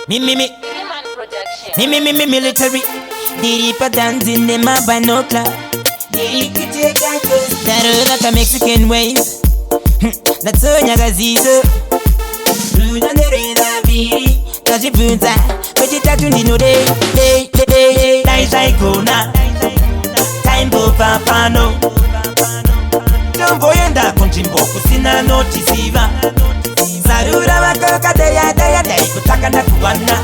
Me military. The reaper dancing them a binocular. That a Mexican ways. That's all Nyagazizo. Bruno Nerena Viri. Kaji Punta. Vegeta Tundino Day. Dai Zvaigona. Time Boba Pano. Tomboyenda Kunjimbo Kusina Notisiva. Sarura Makoka Daya Kutaka Nakubana.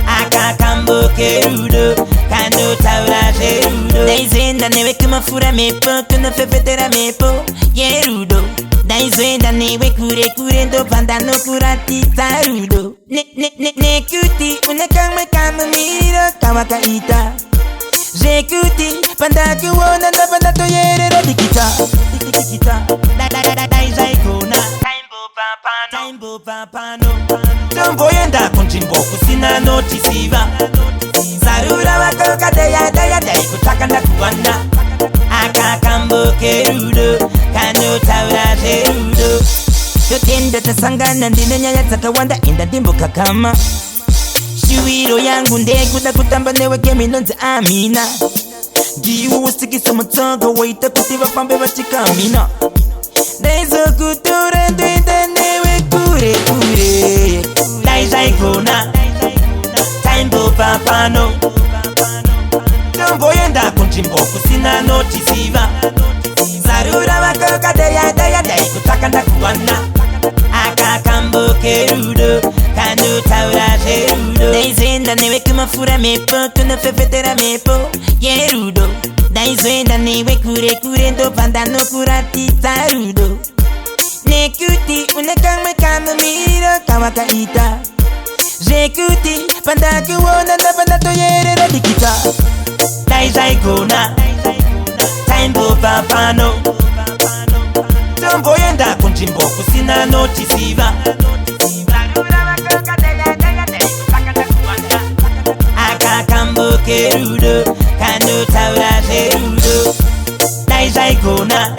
Aka Kambo Kerudo. Kando Taura Jerudo. Dai Zenda Newe Kumafura Mepo. Kuna Fefetera Mepo. Yerudo. Dai Zenda Newe Kure Kurendo Pandano Kurati Tarudo. Ne kuti. Unekame kama miro Kawaka ita. J'écoute, pendant que on a pendant to yere dikita. Dai Zvaigona. Time Boba Pano. Tomboyenda Kunjimbo Kusina Notisiva. Sarura Makoka Daya Kutaka Nakubana. Aka Kambo Kerudo. Kano Taura Jerudo. Yotenda Tasangana Ndine Nyaya Takawanda Inda Dimbo Kakama. Shiwiro yangu ndekuda kutamba newe kemi nonze amina. Giwu usikisa mutanga waita kutiva pambe vachikamina. Daizo kuture nduida newe kure. Dai Zvaigona. Time Boba Pano. Tomboyenda Kunjimbo Kusina Notisiva. Sarura Makoka Daya Kutaka Nakubana. Aka Kambo Kerudo. Kano Taura Jerudo. Dai Zenda Newe Kumafura Mepo. Kuna Fefetera Mepo. Yerudo. Dai Zenda Newe Kurendo Pandano Kurati Tarudo. Nekuti Unekame kama miro Kawaka ita. J'écoute pendant que on a pendant to yere dikita. Dai Zvaigona. Time Boba Pano. Tomboyenda Kunjimbo Kusina Notisiva. Aka Kambo Kerudo. Kano Taura Jerudo. Dai Zvaigona.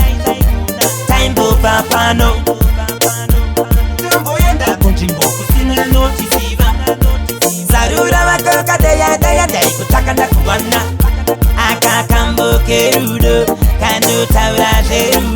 Time Boba Pano. Tomboyenda Kunjimbo Kusina Notisiva. Sarura Makoka Daya Kutaka Nakubana. Aka Kambo Kerudo. Kano Taura Jerudo.